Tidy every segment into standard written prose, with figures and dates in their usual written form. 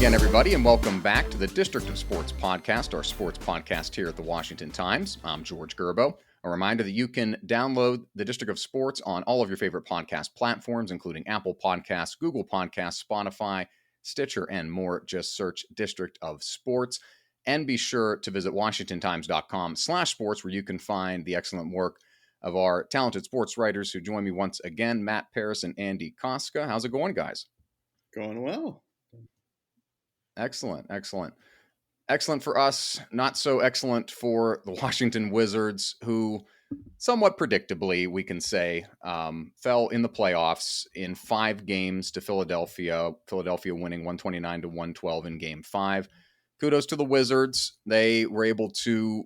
again, everybody, and welcome back to the District of Sports podcast, our sports podcast here at the Washington Times. I'm George Gerbo. A reminder that you can download the District of Sports on all of your favorite podcast platforms, including Apple Podcasts, Google Podcasts, Spotify, Stitcher, and more. Just search District of Sports. And be sure to visit washingtontimes.com/sports, where you can find the excellent work of our talented sports writers who join me once again, Matt Paris and Andy Kostka. How's it going, guys? Going well. Excellent. Excellent for us, not so excellent for the Washington Wizards, who somewhat predictably, we can say, fell in the playoffs in 5 games to Philadelphia. Philadelphia winning 129-112 in Game 5. Kudos to the Wizards. They were able to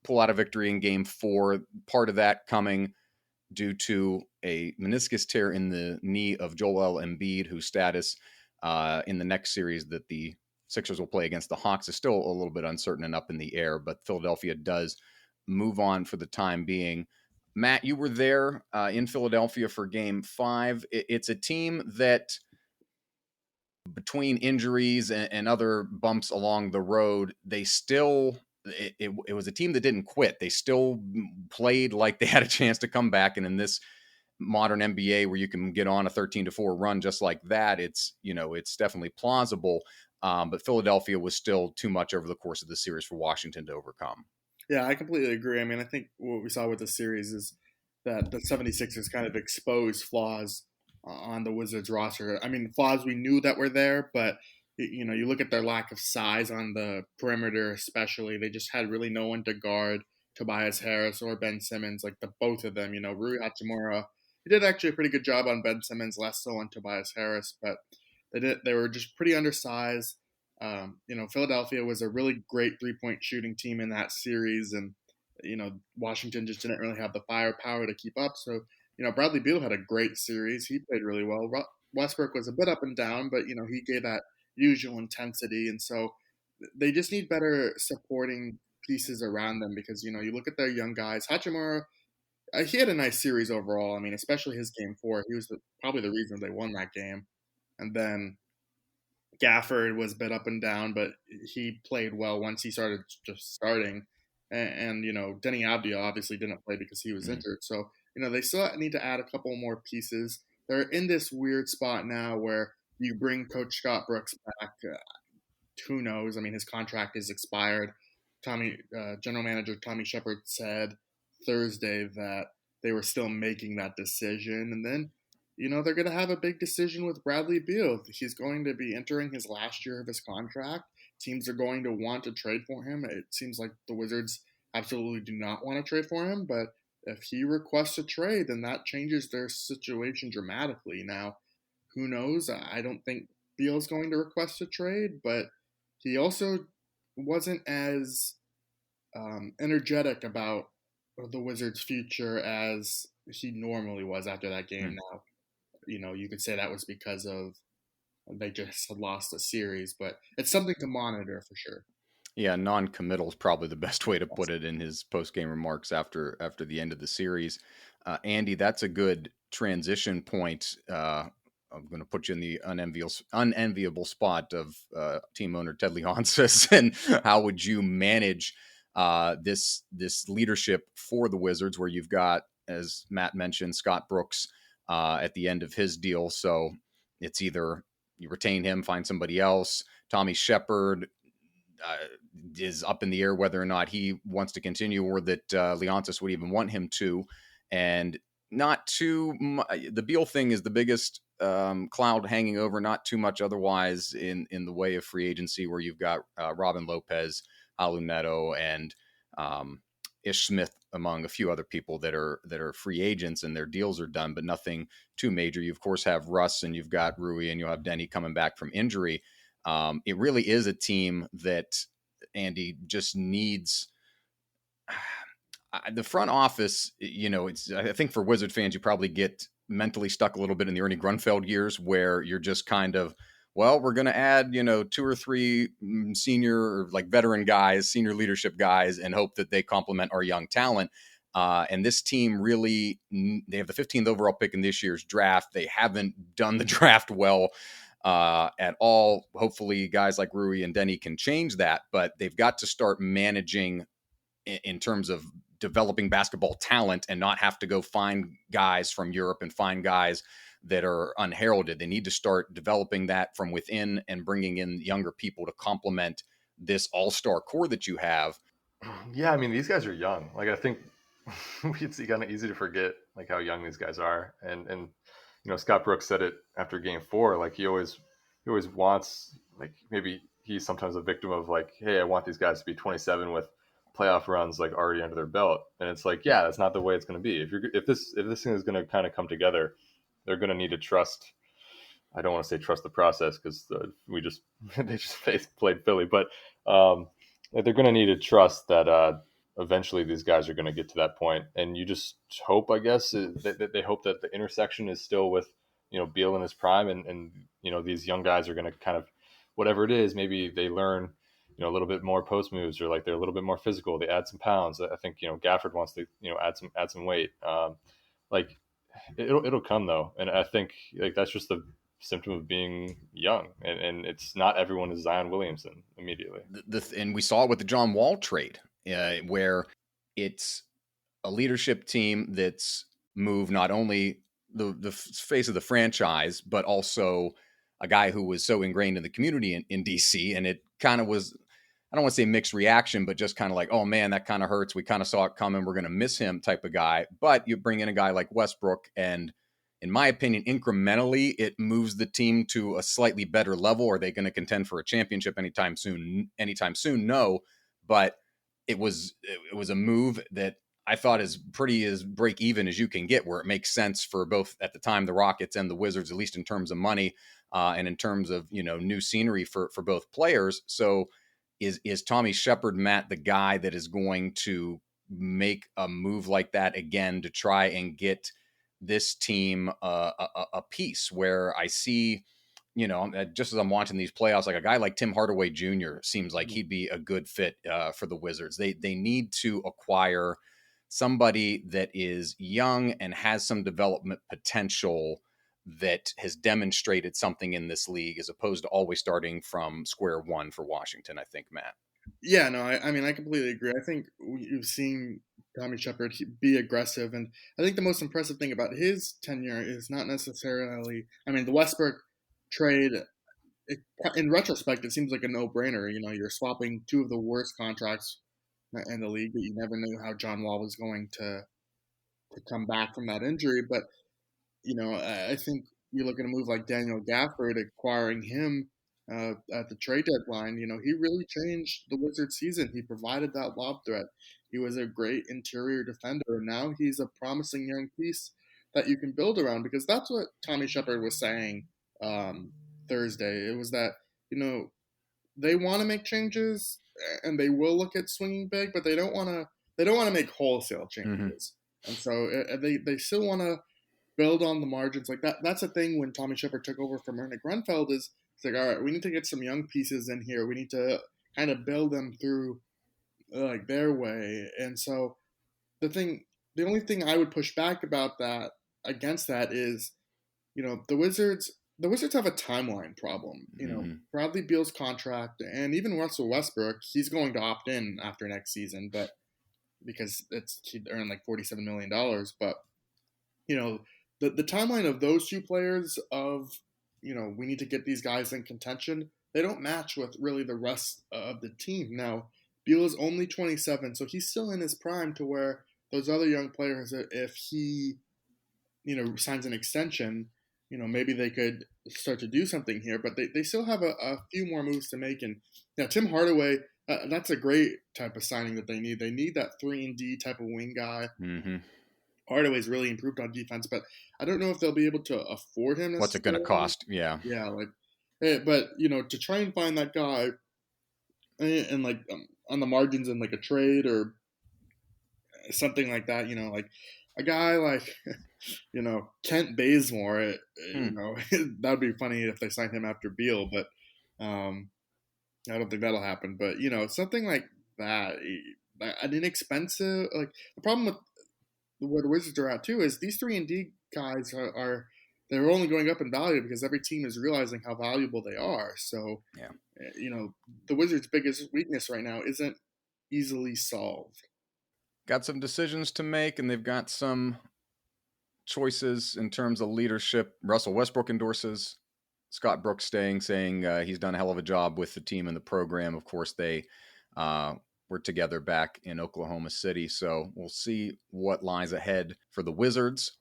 pull out a victory in Game 4. Part of that coming due to a meniscus tear in the knee of Joel Embiid, whose status in the next series that the Sixers will play against the Hawks is still a little bit uncertain and up in the air, but Philadelphia does move on for the time being. Matt, you were there in Philadelphia for Game 5. It's a team that, between injuries and other bumps along the road, they still, it was a team that didn't quit. They still played like they had a chance to come back. And in this modern NBA where you can get on a 13-4 run just like that, it's definitely plausible. But Philadelphia was still too much over the course of the series for Washington to overcome. Yeah, I completely agree. I mean, I think what we saw with the series is that the 76ers kind of exposed flaws on the Wizards roster. I mean, flaws we knew that were there, but you look at their lack of size on the perimeter, especially. They just had really no one to guard Tobias Harris or Ben Simmons, like the both of them. Rui Hachimura, he did actually a pretty good job on Ben Simmons, less so on Tobias Harris, but they were just pretty undersized. Philadelphia was a really great three-point shooting team in that series, and Washington just didn't really have the firepower to keep up. So Bradley Beal had a great series. He played really well. Westbrook was a bit up and down, but he gave that usual intensity, and so they just need better supporting pieces around them because you look at their young guys. Hachimura, he had a nice series overall. I mean, especially his Game 4. He was probably the reason they won that game. And then Gafford was a bit up and down, but he played well once he started just starting. And Denny Avdia obviously didn't play because he was injured. So, they still need to add a couple more pieces. They're in this weird spot now where you bring Coach Scott Brooks back. Who knows? I mean, his contract is expired. General Manager Tommy Shepard said Thursday that they were still making that decision. And then they're going to have a big decision with Bradley Beal. He's going to be entering his last year of his contract. Teams are going to want to trade for him. It seems like the Wizards absolutely do not want to trade for him, but if he requests a trade, then that changes their situation dramatically. Now, who knows? I don't think Beal's going to request a trade, but he also wasn't as energetic about the Wizards' future as he normally was after that game. Now, you could say that was because of they just had lost a series, but it's something to monitor for sure. Yeah, non-committal is probably the best way to put it in his post-game remarks after the end of the series. Andy, that's a good transition point. I'm going to put you in the unenviable spot of team owner Ted Leonsis, and how would you manage this leadership for the Wizards, where you've got, as Matt mentioned, Scott Brooks at the end of his deal. So it's either you retain him, find somebody else. Tommy Shepard is up in the air whether or not he wants to continue, or that Leonsis would even want him to. And not too the Beal thing is the biggest cloud hanging over, not too much otherwise in the way of free agency, where you've got Robin Lopez, Alu Neto, and Ish Smith, among a few other people that are free agents and their deals are done, but nothing too major. You, of course, have Russ, and you've got Rui, and you'll have Denny coming back from injury. It really is a team that, Andy, just needs the front office. I think for Wizard fans, you probably get mentally stuck a little bit in the Ernie Grunfeld years, where you're just kind of, well, we're going to add, 2 or 3 senior or like veteran guys, senior leadership guys, and hope that they complement our young talent. And this team really, they have the 15th overall pick in this year's draft. They haven't done the draft well at all. Hopefully, guys like Rui and Denny can change that, but they've got to start managing in terms of developing basketball talent and not have to go find guys from Europe and find guys that are unheralded. They need to start developing that from within and bringing in younger people to complement this all-star core that you have. Yeah, I mean, these guys are young. Like, I think it's kind of easy to forget like how young these guys are. And Scott Brooks said it after Game 4. Like, he always wants, like, maybe he's sometimes a victim of like, hey, I want these guys to be 27 with playoff runs like already under their belt. And it's like, yeah, that's not the way it's going to be. If this thing is going to kind of come together, they're going to need to trust. I don't want to say trust the process because they just played Philly, but they're going to need to trust that eventually these guys are going to get to that point. And you just hope, I guess, that they hope that the intersection is still with Beal in his prime, and these young guys are going to kind of, whatever it is, maybe they learn a little bit more post moves, or like they're a little bit more physical. They add some pounds. I think Gafford wants to add some weight. Like it'll come though, and I think like that's just the symptom of being young, and it's not everyone is Zion Williamson immediately. And we saw it with the John Wall trade, where it's a leadership team that's moved not only the face of the franchise, but also a guy who was so ingrained in the community in DC. And it kind of was, I don't want to say mixed reaction, but just kind of like, oh man, that kind of hurts. We kind of saw it coming. We're going to miss him type of guy. But you bring in a guy like Westbrook, and in my opinion, incrementally, it moves the team to a slightly better level. Are they going to contend for a championship anytime soon? No. But it was a move that I thought as pretty as break even as you can get, where it makes sense for both at the time the Rockets and the Wizards, at least in terms of money and in terms of new scenery for both players. So is Tommy Shepard, Matt, the guy that is going to make a move like that again to try and get this team a piece where I see, just as I'm watching these playoffs, like a guy like Tim Hardaway Jr. seems like he'd be a good fit for the Wizards. They need to acquire somebody that is young and has some development potential that has demonstrated something in this league, as opposed to always starting from square one for Washington, I think, Matt. Yeah, no, I mean, I completely agree. I think you've seen Tommy Shepard be aggressive, and I think the most impressive thing about his tenure is not necessarily, I mean, the Westbrook trade, in retrospect, it seems like a no-brainer. You're swapping two of the worst contracts in the league, but you never knew how John Wall was going to come back from that injury. But I think you look at a move like Daniel Gafford, acquiring him at the trade deadline. He really changed the Wizards' season. He provided that lob threat. He was a great interior defender, and now he's a promising young piece that you can build around. Because that's what Tommy Shepard was saying Thursday. It was that they want to make changes, and they will look at swinging big, but they don't want to. They don't want to make wholesale changes, and so they still want to build on the margins. Like that's a thing when Tommy Shepard took over from Ernie Grunfeld. Is it's like, all right, we need to get some young pieces in here. We need to kind of build them through like their way. And so the only thing I would push back about that against that is, the Wizards have a timeline problem. Bradley Beal's contract, and even Russell Westbrook, he's going to opt in after next season, but because he'd earn like $47 million. But the timeline of those two players of we need to get these guys in contention, they don't match with really the rest of the team. Now Beal is only 27, so he's still in his prime, to where those other young players, if he signs an extension, maybe they could start to do something here. But they still have a few more moves to make. And Tim Hardaway, that's a great type of signing that they need. They need that 3-and-D type of wing guy. Mm-hmm. Hardaway's really improved on defense, but I don't know if they'll be able to afford him. What's it going to cost? Yeah. Yeah, but to try and find that guy, and like on the margins in like a trade or something like that, like a guy like Kent Bazemore, that would be funny if they signed him after Beal, but I don't think that'll happen. But something like that, an inexpensive, like the problem with where the Wizards are at too is these 3-and-D guys are they're only going up in value because every team is realizing how valuable they are. So, Yeah. the Wizards' biggest weakness right now isn't easily solved. Got some decisions to make, and they've got some choices in terms of leadership. Russell Westbrook endorses Scott Brooks staying, saying he's done a hell of a job with the team and the program. Of course, they were together back in Oklahoma City. So we'll see what lies ahead for the Wizards.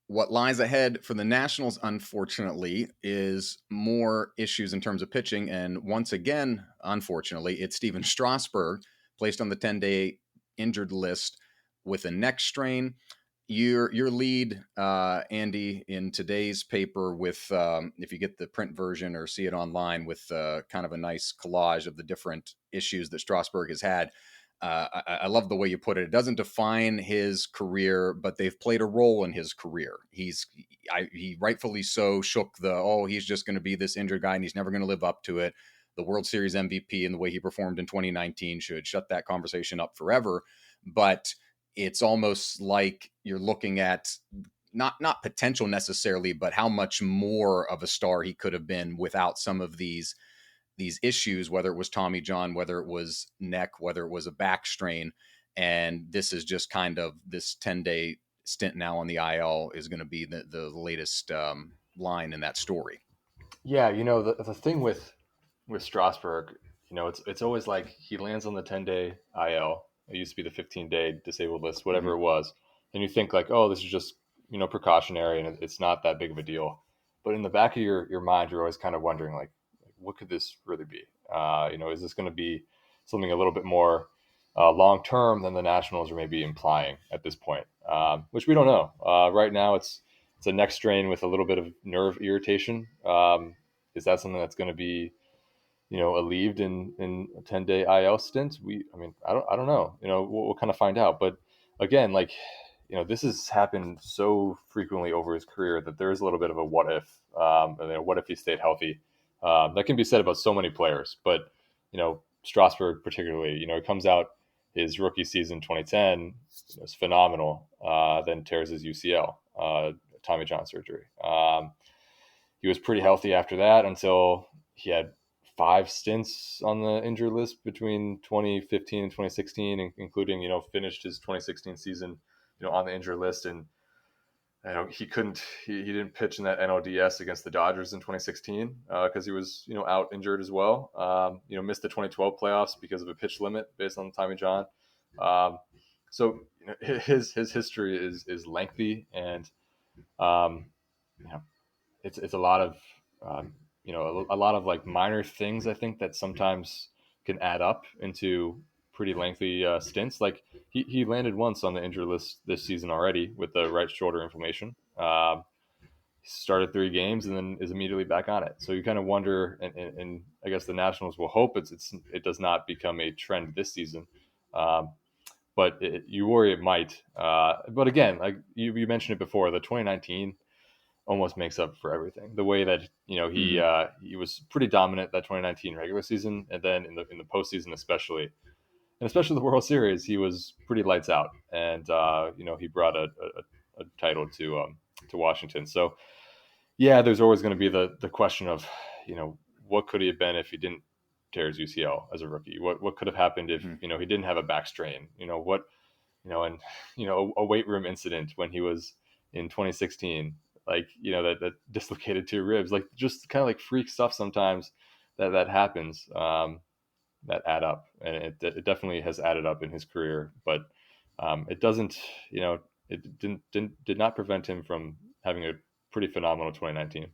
What lies ahead for the Nationals, unfortunately, is more issues in terms of pitching. And once again, unfortunately, it's Stephen Strasburg, placed on the 10-day injured list with a neck strain. Your lead, Andy, in today's paper with, if you get the print version or see it online, with kind of a nice collage of the different issues that Strasburg has had. I love the way you put it. It doesn't define his career, but they've played a role in his career. He rightfully so shook he's just going to be this injured guy and he's never going to live up to it. The World Series MVP and the way he performed in 2019 should shut that conversation up forever. But it's almost like you're looking at not potential necessarily, but how much more of a star he could have been without some of these issues, whether it was Tommy John, whether it was neck, whether it was a back strain. And this is just kind of this 10-day stint now on the IL is going to be the latest line in that story. Yeah, the thing with Strasburg, it's always like he lands on the 10-day IL. It used to be the 15-day disabled list, whatever it was. And you think like, oh, this is just, precautionary and it's not that big of a deal. But in the back of your mind, you're always kind of wondering like what could this really be? Is this going to be something a little bit more long term than the Nationals are maybe implying at this point, which we don't know. Right now, it's a neck strain with a little bit of nerve irritation. Is that something that's going to be alleviated in a 10-day IL stint? I don't know. We'll kind of find out. But again, like, this has happened so frequently over his career that there is a little bit of a what if. What if he stayed healthy? That can be said about so many players, but Strasburg particularly, he comes out his rookie season 2010 was phenomenal. Then tears his UCL, Tommy John surgery. He was pretty healthy after that until he had 5 stints on the injury list between 2015 and 2016, including finished his 2016 season on the injury list. And he didn't pitch in that NLDS against the Dodgers in 2016 because he was out injured as well. Missed the 2012 playoffs because of a pitch limit based on Tommy John. So his history is lengthy, and it's a lot of a lot of like minor things I think that sometimes can add up into pretty lengthy stints. Like he landed once on the injury list this season already with the right shoulder inflammation. He started 3 games and then is immediately back on it. So you kind of wonder, and I guess the Nationals will hope it does not become a trend this season. But you worry it might. But again, like you mentioned it before, the 2019 almost makes up for everything. The way that he was pretty dominant that 2019 regular season, and then in the postseason especially the World Series, he was pretty lights out, and he brought a title to Washington. So yeah, there's always going to be the question of what could he have been if he didn't tear his UCL as a rookie? What could have happened if he didn't have a back strain? A weight room incident when he was in 2016, like that dislocated 2 ribs, like just kind of like freak stuff sometimes that happens. That add up, and it definitely has added up in his career, but it doesn't, it did not prevent him from having a pretty phenomenal 2019.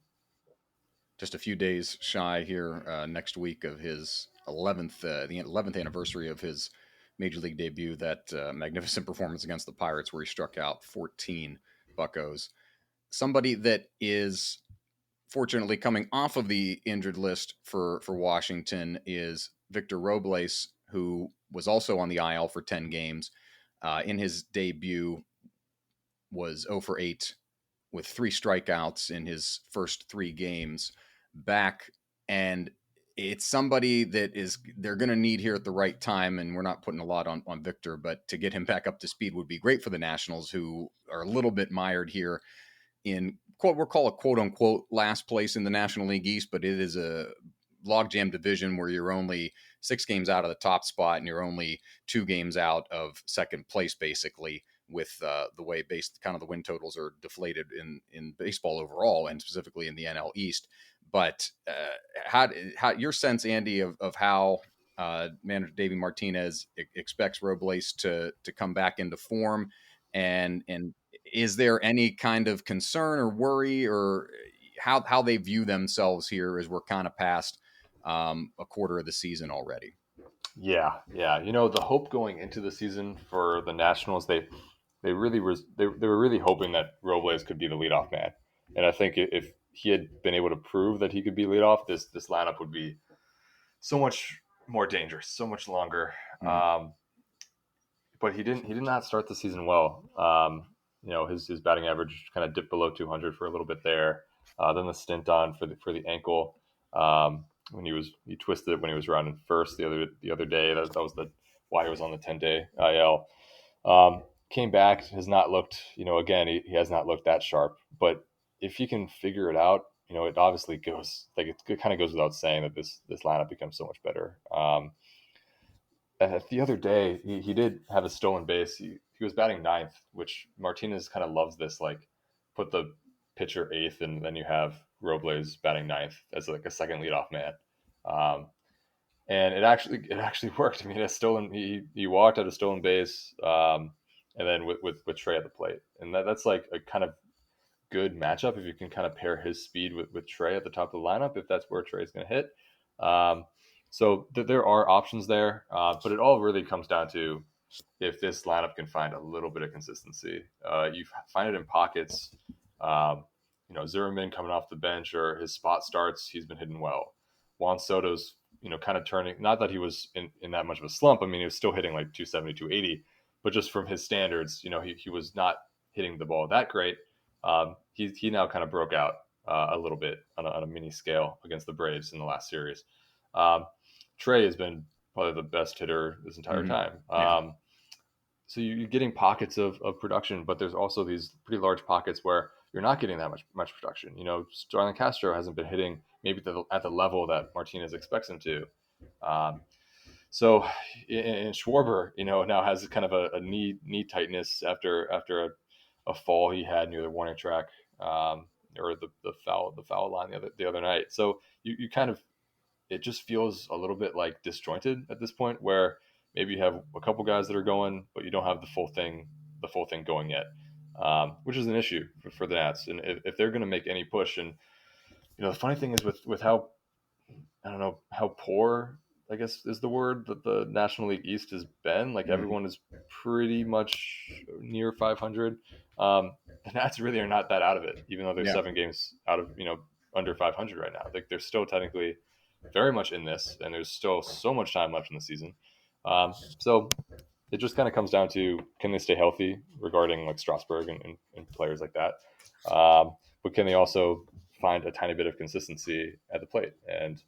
Just a few days shy here next week of his 11th, the 11th anniversary of his major league debut, that magnificent performance against the Pirates where he struck out 14 Buccos. Somebody that is fortunately coming off of the injured list for Washington is Victor Robles, who was also on the IL for 10 games. In his debut, was 0 for 8 with 3 strikeouts in his first 3 games back. And it's somebody that they're going to need here at the right time. And we're not putting a lot on Victor, but to get him back up to speed would be great for the Nationals, who are a little bit mired here in we'll call it quote unquote last place in the National League East, but it is a logjam division where you're only 6 games out of the top spot and you're only 2 games out of second place, basically, with the way based kind of the win totals are deflated in baseball overall and specifically in the NL East. But how your sense, Andy, of how manager Davey Martinez expects Robles to come back into form, and is there any kind of concern or worry or how they view themselves here as we're kind of past a quarter of the season already? Yeah. The hope going into the season for the Nationals, they really they were really hoping that Robles could be the leadoff man, and I think if he had been able to prove that he could be leadoff, this lineup would be so much more dangerous, so much longer. Mm-hmm. But he did not start the season well. His batting average kind of dipped below 200 for a little bit there. Then the stint on for the ankle when he twisted it when he was rounding first the other day. That was why he was on the 10-day IL. Came back, has not looked. Again, he has not looked that sharp. But if he can figure it out, it obviously goes like it kind of goes without saying that this lineup becomes so much better. The other day, he did have a stolen base. He was batting ninth, which Martinez kind of loves this, like put the pitcher eighth, and then you have Robles batting ninth as like a second leadoff man. And it actually worked. I mean, he walked out a stolen base, and then with Trey at the plate, and that's like a kind of good matchup if you can kind of pair his speed with Trey at the top of the lineup, if that's where Trey's going to hit. So there are options there, but it all really comes down to if this lineup can find a little bit of consistency. You find it in pockets. Zimmerman coming off the bench or his spot starts, he's been hitting well. Juan Soto's, kind of turning, not that he was in that much of a slump. I mean, he was still hitting like 270, 280, but just from his standards, he was not hitting the ball that great. He now kind of broke out a little bit on a mini scale against the Braves in the last series. Trey has been probably the best hitter this entire time. Yeah. So you're getting pockets of production, but there's also these pretty large pockets where you're not getting that much production. Starlin Castro hasn't been hitting maybe at the level that Martinez expects him to. So in Schwarber, now has kind of a knee tightness after a fall he had near the warning track, or the foul line the other night. So you kind of, it just feels a little bit like disjointed at this point, where maybe you have a couple guys that are going, but you don't have the full thing going yet, which is an issue for the Nats. And if they're going to make any push, and the funny thing is with how, I don't know, how poor, I guess is the word, that the National League East has been. Like everyone is pretty much near 500. The Nats really are not that out of it, even though they're 7 games out of under 500 right now. Like they're still technically very much in this, and there's still so much time left in the season. So it just kind of comes down to, can they stay healthy regarding like Strasburg and players like that? But can they also find a tiny bit of consistency at the plate? And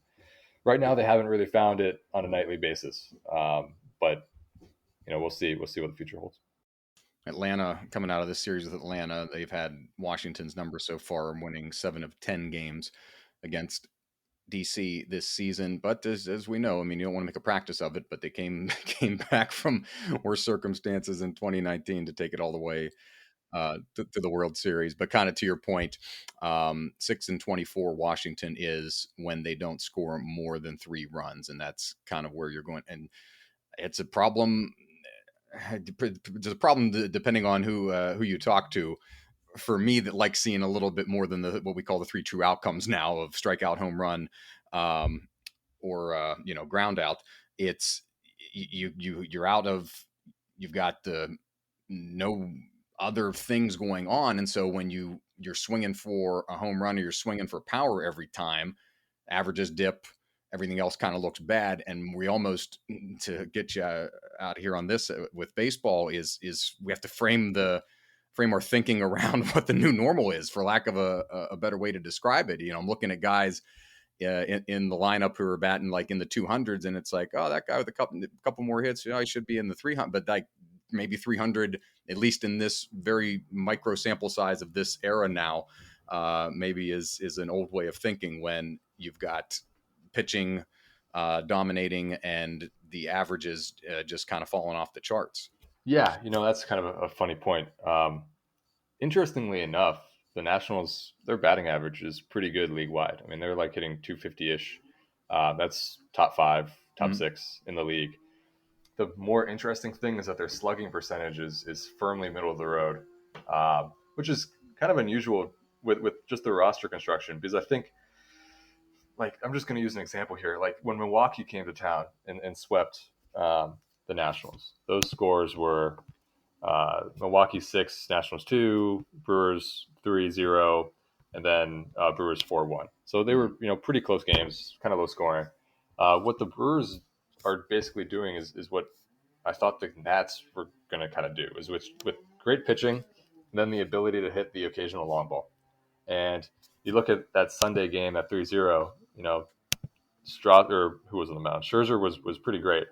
right now they haven't really found it on a nightly basis. But we'll see what the future holds. Atlanta, coming out of this series with Atlanta, they've had Washington's number so far, winning 7 of 10 games against DC this season. But as we know, I mean, you don't want to make a practice of it, but they came back from worse circumstances in 2019 to take it all the way to the World Series. But kind of to your point, 6-24 Washington is when they don't score more than 3 runs, and that's kind of where you're going. And it's a problem. It's a problem depending on who you talk to. For me, that like seeing a little bit more than what we call the 3 true outcomes now of strikeout, home run, or ground out. It's you're out of, you've got the no other things going on, and so when you're swinging for a home run or you're swinging for power every time, averages dip, everything else kind of looks bad. And we almost, to get you out here on this with baseball, is we have to frame our thinking around what the new normal is, for lack of a better way to describe it. I'm looking at guys in the lineup who are batting like in the 200s, and it's like, oh, that guy with a couple more hits, he should be in the 300, but like maybe 300, at least in this very micro sample size of this era now, maybe is an old way of thinking when you've got pitching dominating and the averages just kind of falling off the charts. Yeah, that's kind of a funny point. Interestingly enough, the Nationals, their batting average is pretty good league wide. I mean, they're like hitting 250-ish. That's top 5, top 6 in the league. The more interesting thing is that their slugging percentage is firmly middle of the road, which is kind of unusual with just the roster construction, because I think, like, I'm just going to use an example here. Like when Milwaukee came to town and swept the Nationals, those scores were Milwaukee 6, Nationals 2, Brewers 3-0, and then Brewers 4-1. So they were, pretty close games, kind of low scoring. What the Brewers are basically doing is what I thought the Nats were going to kind of do, is with great pitching, and then the ability to hit the occasional long ball. And you look at that Sunday game at 3-0, Strasburg, who was on the mound, Scherzer was pretty great.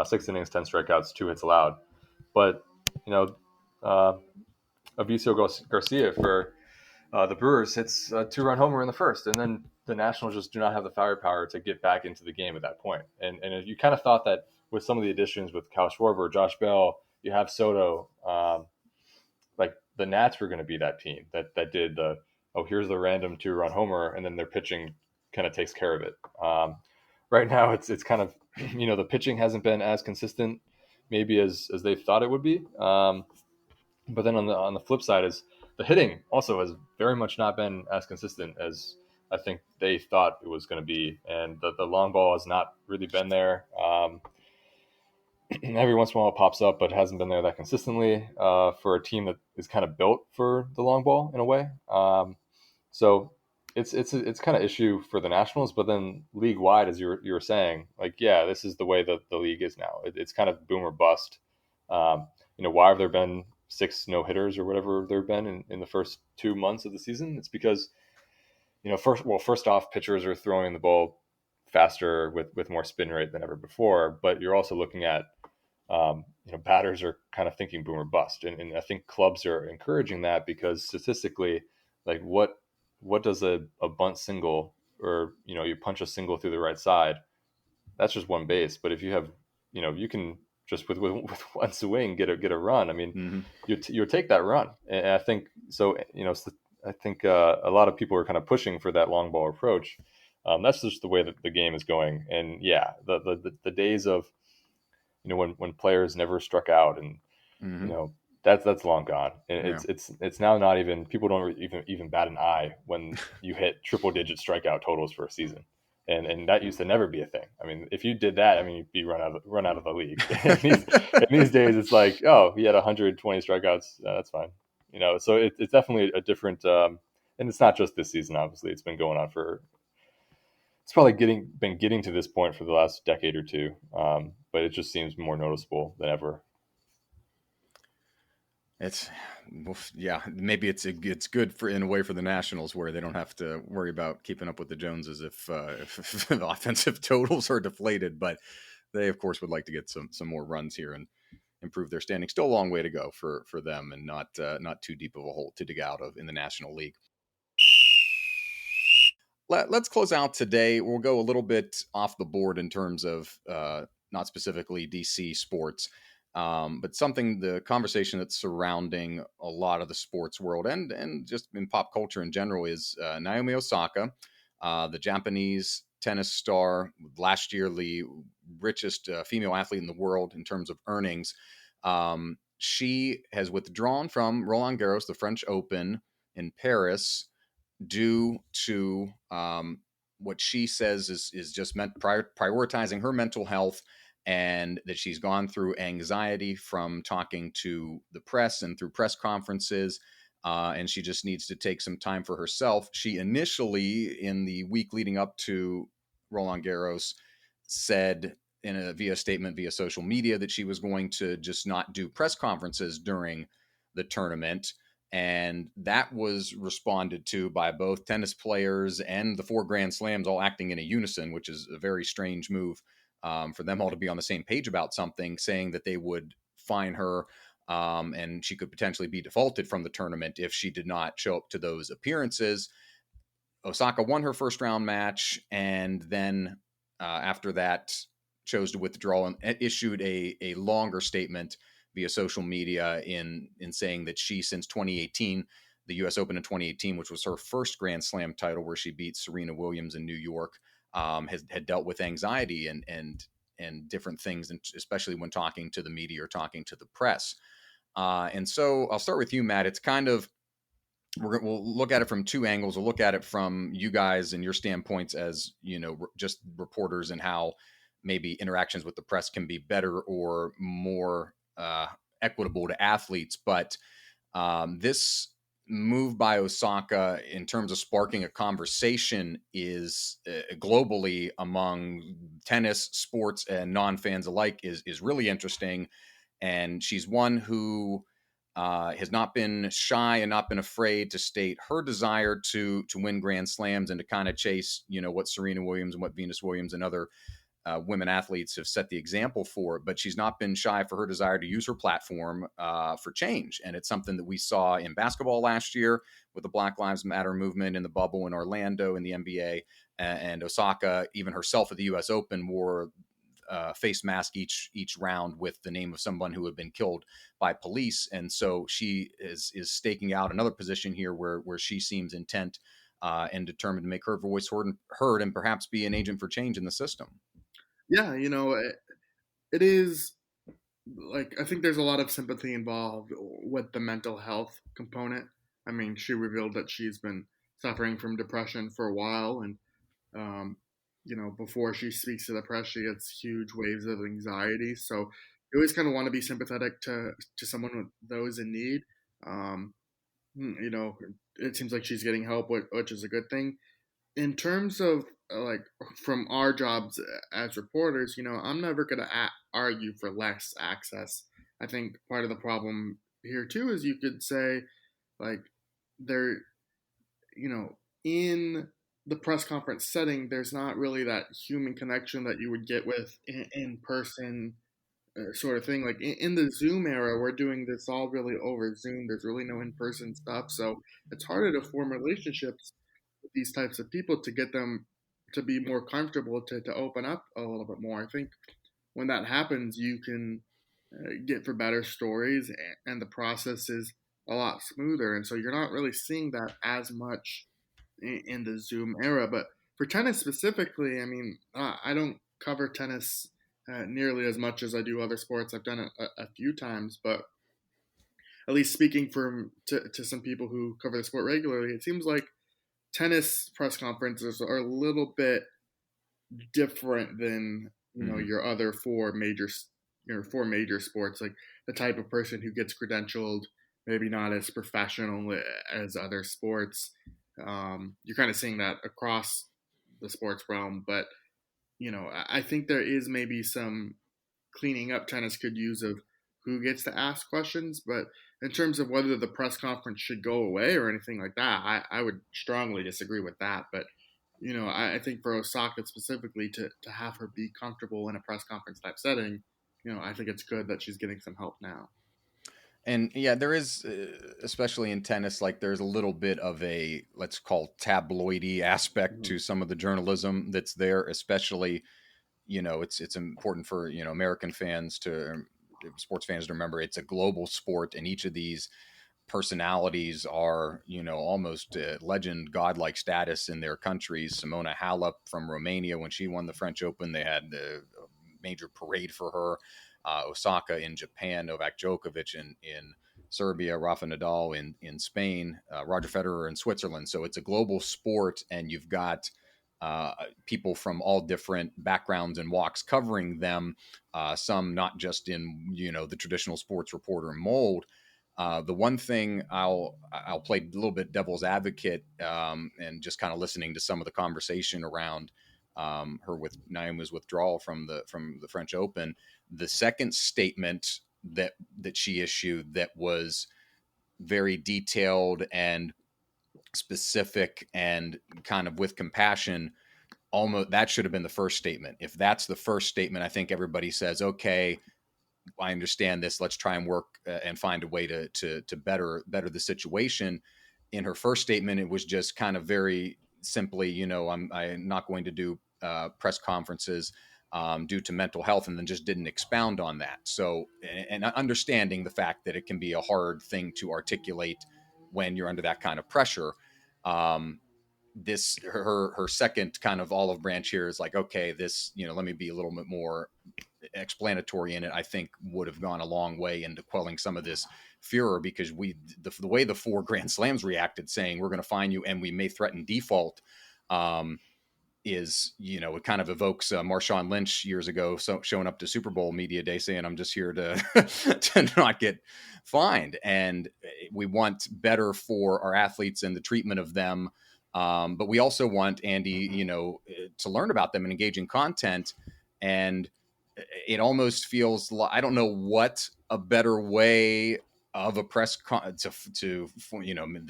6 innings, 10 strikeouts, 2 hits allowed. But, Aviso Garcia for the Brewers hits a 2-run homer in the first, and then the Nationals just do not have the firepower to get back into the game at that point. And you kind of thought that with some of the additions with Kyle Schwarber, Josh Bell, you have Soto, like the Nats were going to be that team that did here's the random 2-run homer, and then their pitching kind of takes care of it. Right now, it's kind of, the pitching hasn't been as consistent maybe as they thought it would be. But then on the flip side is the hitting also has very much not been as consistent as I think they thought it was going to be, and the long ball has not really been there. Every once in a while it pops up, but hasn't been there that consistently for a team that is kind of built for the long ball in a way. So it's kind of issue for the Nationals, but then league wide, as you were saying, like, yeah, this is the way that the league is now. It's kind of boom or bust. Why have there been 6 no hitters or whatever there have been in the first 2 months of the season? It's because, first off, pitchers are throwing the ball faster with more spin rate than ever before, but you're also looking at, batters are kind of thinking boom or bust. And I think clubs are encouraging that because statistically, like what does a bunt single, or, you punch a single through the right side, that's just one base. But if you have, you can just with one swing get a run. I mean, you take that run. And I think so. I think a lot of people are kind of pushing for that long ball approach. That's just the way that the game is going. And yeah, the days of, when players never struck out, and that's long gone. And it's now not even, people don't even bat an eye when you hit triple digit strikeout totals for a season. And that used to never be a thing. I mean, if you did that, I mean, you'd be run out of the league. and these days, it's like, oh, he had 120 strikeouts. That's fine. So it's definitely a different, and it's not just this season, obviously. It's been going on it's probably been getting to this point for the last decade or two. But it just seems more noticeable than ever. Maybe it's good in a way for the Nationals, where they don't have to worry about keeping up with the Joneses if the offensive totals are deflated. But they, of course, would like to get some more runs here and improve their standing. Still a long way to go for them, and not too deep of a hole to dig out of in the National League. Let's close out today. We'll go a little bit off the board in terms of not specifically DC sports, but the conversation that's surrounding a lot of the sports world and just in pop culture in general is Naomi Osaka, the Japanese tennis star, last year the richest female athlete in the world in terms of earnings. She has withdrawn from Roland Garros, the French Open in Paris, due to what she says is just prioritizing her mental health, and that she's gone through anxiety from talking to the press and through press conferences, and she just needs to take some time for herself. She initially, in the week leading up to Roland Garros, said via statement via social media that she was going to just not do press conferences during the tournament. And that was responded to by both tennis players and the 4 Grand Slams all acting in a unison, which is a very strange move, for them all to be on the same page about something, saying that they would fine her, and she could potentially be defaulted from the tournament if she did not show up to those appearances. Osaka won her first round match, and then after that chose to withdraw and issued a longer statement via social media in saying that she, since 2018, the U.S. Open in 2018, which was her first Grand Slam title, where she beat Serena Williams in New York, had dealt with anxiety and different things, and especially when talking to the media or talking to the press. And so I'll start with you, Matt. It's kind of, we'll look at it from 2 angles. We'll look at it from you guys and your standpoints as, just reporters, and how maybe interactions with the press can be better or more equitable to athletes. But this move by Osaka, in terms of sparking a conversation, is globally among tennis, sports, and non-fans alike, is really interesting. And she's one who has not been shy and not been afraid to state her desire to win Grand Slams and to kind of chase, what Serena Williams and what Venus Williams and other women athletes have set the example for. But she's not been shy for her desire to use her platform for change. And it's something that we saw in basketball last year with the Black Lives Matter movement in the bubble in Orlando in the NBA. And Osaka, even herself at the U.S. Open, wore face mask each round with the name of someone who had been killed by police. And so she is staking out another position here where she seems intent and determined to make her voice heard and perhaps be an agent for change in the system. Yeah, it is, like, I think there's a lot of sympathy involved with the mental health component. I mean, she revealed that she's been suffering from depression for a while, and before she speaks to the press, she gets huge waves of anxiety. So you always kind of want to be sympathetic to someone with those in need. Um, it seems like she's getting help, which is a good thing. In terms of like from our jobs as reporters, I'm never going to argue for less access. I think part of the problem here too is, you could say, like, there, in the press conference setting, there's not really that human connection that you would get with in person sort of thing. Like in the Zoom era, we're doing this all really over Zoom. There's really no in person stuff, so it's harder to form relationships with these types of people to get them to be more comfortable to open up a little bit more. I think when that happens, you can get for better stories, and the process is a lot smoother. And so you're not really seeing that as much in the Zoom era. But for tennis specifically, I mean, I don't cover tennis nearly as much as I do other sports. I've done it a few times, but at least speaking to some people who cover the sport regularly, it seems like tennis press conferences are a little bit different than your other four major sports. Like the type of person who gets credentialed, maybe not as professional as other sports. You're kind of seeing that across the sports realm, but I think there is maybe some cleaning up tennis could use of who gets to ask questions. But in terms of whether the press conference should go away or anything like that, I would strongly disagree with that. But I think for Osaka specifically, to have her be comfortable in a press conference type setting, I think it's good that she's getting some help now. And yeah, there is, especially in tennis, like there's a little bit of a, let's call, tabloidy aspect to some of the journalism that's there, especially, it's important for, American fans to, sports fans to remember it's a global sport, and each of these personalities are, almost legend, godlike status in their countries. Simona Halep from Romania, when she won the French Open, they had a major parade for her. Osaka in Japan, Novak Djokovic in Serbia, Rafa Nadal in Spain, Roger Federer in Switzerland. So it's a global sport, and you've got people from all different backgrounds and walks covering them. Some not just in the traditional sports reporter mold. The one thing I'll play a little bit devil's advocate, and just kind of listening to some of the conversation around her with Naomi's withdrawal from the French Open. The second statement that she issued that was very detailed and specific and kind of with compassion, almost that should have been the first statement. If that's the first statement, I think everybody says, okay, I understand this. Let's try and work and find a way to better the situation. In her first statement, it was just kind of very simply, I'm not going to do press conferences due to mental health, and then just didn't expound on that. So, and understanding the fact that it can be a hard thing to articulate when you're under that kind of pressure. This her second kind of olive branch here is like, okay, this, let me be a little bit more explanatory in it, I think would have gone a long way into quelling some of this furor, because the way the 4 Grand Slams reacted, saying we're going to fine you and we may threaten default, is, it kind of evokes Marshawn Lynch years ago, showing up to Super Bowl media day saying, I'm just here to to not get fined. And we want better for our athletes and the treatment of them. But we also want, Andy, to learn about them and engage in content. And it almost feels like, I don't know what a better way of a press to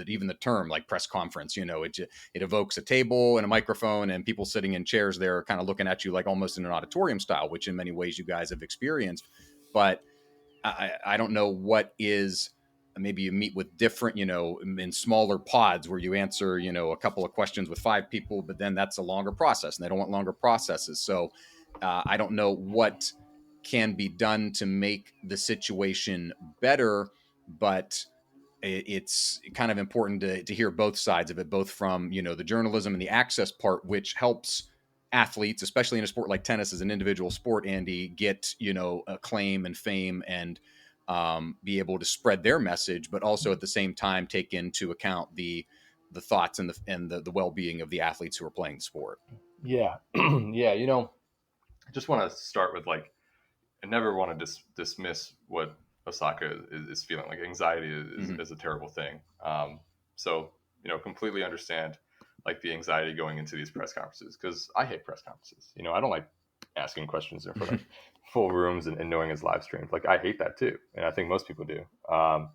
even the term like press conference, it evokes a table and a microphone and people sitting in chairs there kind of looking at you like almost in an auditorium style, which in many ways you guys have experienced. But I don't know what is, maybe you meet with different, in smaller pods where you answer, a couple of questions with 5 people, but then that's a longer process and they don't want longer processes. So I don't know what can be done to make the situation better, but it's kind of important to hear both sides of it, both from, the journalism and the access part, which helps athletes, especially in a sport like tennis as an individual sport, Andy, get, acclaim and fame and be able to spread their message, but also at the same time take into account the thoughts and the well-being of the athletes who are playing the sport. Yeah. Yeah. I just want to start with I never want to dismiss what Osaka is feeling. Like anxiety is a terrible thing. So, completely understand the anxiety going into these press conferences, because I hate press conferences. I don't like asking questions in front of full rooms and knowing it's live streamed. I hate that too. And I think most people do. I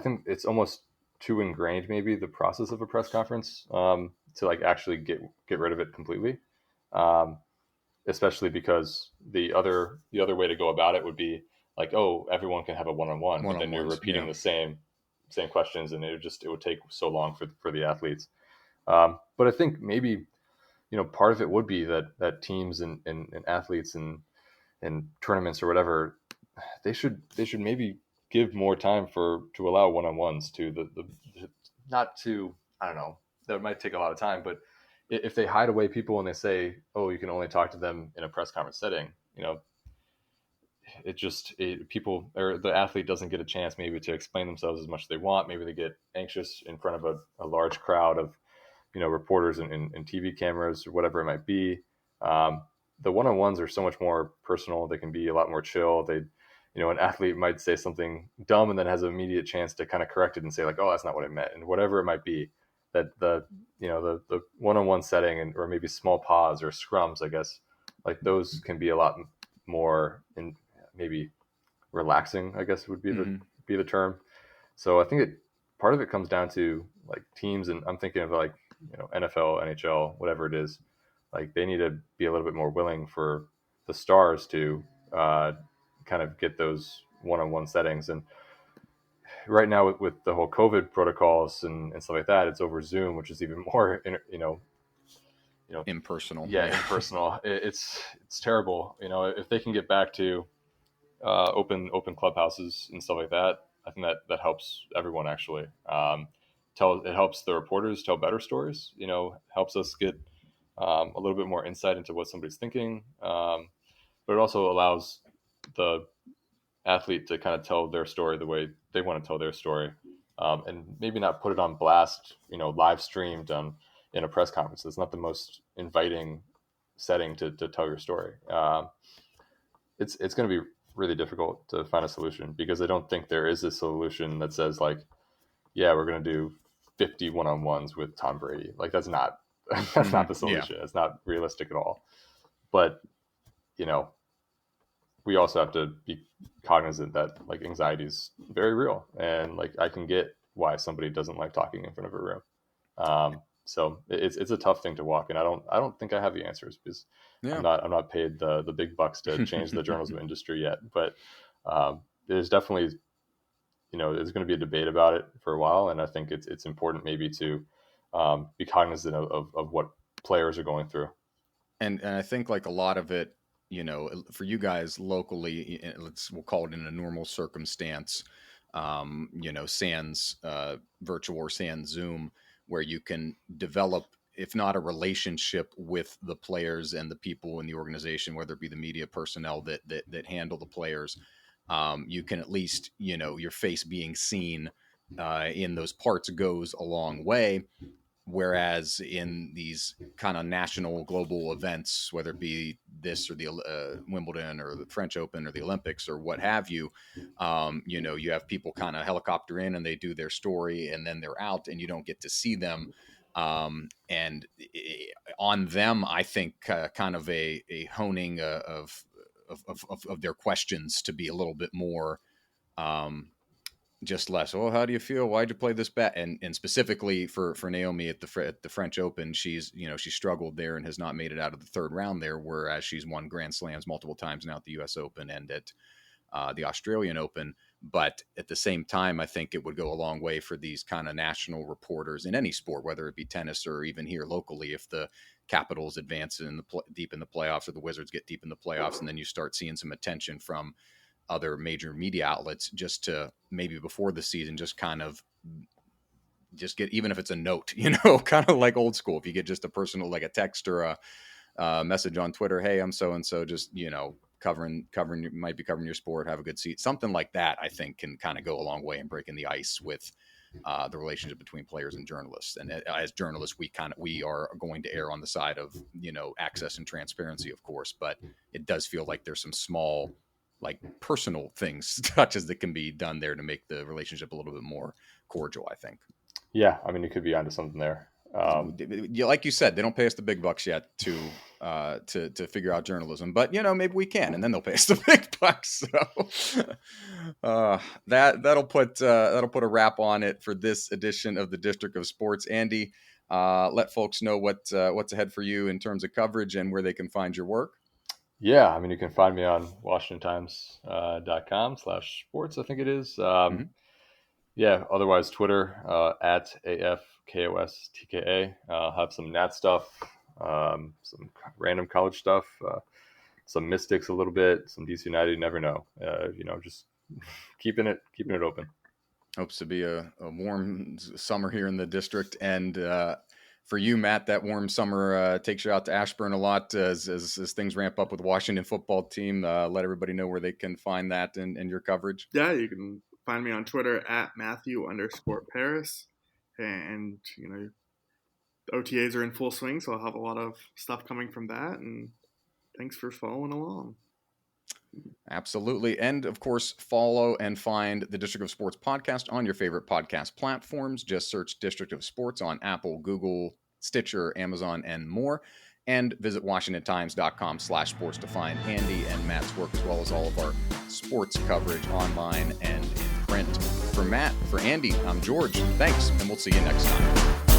think it's almost too ingrained, maybe, the process of a press conference to actually get rid of it completely. Especially because the other way to go about it would be everyone can have a one-on-one, but then you're repeating the same questions, and it would take so long for the athletes. But I think maybe, part of it would be that teams and athletes and tournaments or whatever, they should maybe give more time to allow one-on-ones to the not to, I don't know, that might take a lot of time, but if they hide away people and they say, oh, you can only talk to them in a press conference setting, people, or the athlete doesn't get a chance maybe to explain themselves as much as they want. Maybe they get anxious in front of a large crowd of, reporters and TV cameras or whatever it might be. The one-on-ones are so much more personal. They can be a lot more chill. An athlete might say something dumb and then has an immediate chance to kind of correct it and say oh, that's not what I meant, and whatever it might be. That the one-on-one setting or maybe small pause or scrums, I guess, those can be a lot more in maybe relaxing, I guess would be the term. So I think part of it comes down to teams, and I'm thinking of NFL, NHL, whatever it is, they need to be a little bit more willing for the stars to kind of get those one-on-one settings. And right now with the whole COVID protocols and stuff like that, it's over Zoom, which is even more, impersonal. Yeah, impersonal. It's terrible. If they can get back to open clubhouses and stuff like that, I think that helps everyone actually. It helps the reporters tell better stories. Helps us get a little bit more insight into what somebody's thinking. But it also allows the athlete to kind of tell their story the way they want to tell their story, and maybe not put it on blast, live streamed in a press conference. It's not the most inviting setting to tell your story. It's going to be really difficult to find a solution, because I don't think there is a solution that says yeah, we're going to do 50 one-on-ones with Tom Brady. That's not the solution. Yeah. It's not realistic at all. But we also have to be cognizant that like anxiety is very real, and like I can get why somebody doesn't like talking in front of a room. So it's a tough thing to walk, and I don't think I have the answers, because Yeah. I'm not paid the big bucks to change the journalism industry yet. But there's definitely, there's going to be a debate about it for a while, and I think it's important maybe to be cognizant of what players are going through. And I think like a lot of it, for you guys locally, we'll call it in a normal circumstance, sans virtual or sans Zoom, where you can develop, if not a relationship with the players and the people in the organization, whether it be the media personnel that handle the players, you can at least, your face being seen in those parts goes a long way. Whereas in these kind of national global events, whether it be this or the Wimbledon or the French Open or the Olympics or what have you, you have people kind of helicopter in and they do their story and then they're out and you don't get to see them. And on them, I think kind of a honing of their questions to be a little bit more just less. Well, how do you feel? Why'd you play this bet? And specifically for Naomi at the French Open, she's she struggled there and has not made it out of the third round there. Whereas she's won Grand Slams multiple times now at the U.S. Open and at the Australian Open. But at the same time, I think it would go a long way for these kind of national reporters in any sport, whether it be tennis or even here locally, if the Capitals advance deep in the playoffs or the Wizards get deep in the playoffs, and then you start seeing some attention from other major media outlets, just to maybe before the season, just kind of just get, even if it's a note, kind of like old school, if you get just a personal, like a text or a message on Twitter, hey, I'm so-and-so, just, covering, might be covering your sport, have a good seat. Something like that, I think, can kind of go a long way in breaking the ice with the relationship between players and journalists. And as journalists, we are going to err on the side of, access and transparency, of course, but it does feel like there's some small, like personal things, touches that can be done there to make the relationship a little bit more cordial, I think. Yeah. I mean, you could be onto something there. Like you said, they don't pay us the big bucks yet to figure out journalism, but maybe we can, and then they'll pay us the big bucks. So that'll put a wrap on it for this edition of the District of Sports. Andy, let folks know what's ahead for you in terms of coverage and where they can find your work. Yeah, I mean, you can find me on WashingtonTimes.com/sports, I think it is. Yeah, otherwise Twitter at AFKOSTKA. I'll have some Nat stuff, some random college stuff, some Mystics a little bit, some DC United, you never know. Just keeping it open. Hopes to be a warm summer here in the district, and for you, Matt, that warm summer takes you out to Ashburn a lot as things ramp up with the Washington football team. Let everybody know where they can find that and your coverage. Yeah, you can find me on Twitter at Matthew_Paris. And, OTAs are in full swing, so I'll have a lot of stuff coming from that. And thanks for following along. Absolutely. And of course, follow and find the District of Sports podcast on your favorite podcast platforms. Just search District of Sports on Apple, Google, Stitcher, Amazon, and more. And visit WashingtonTimes.com/sports to find Andy and Matt's work, as well as all of our sports coverage online and in print. For Matt, for Andy, I'm George. Thanks, and we'll see you next time.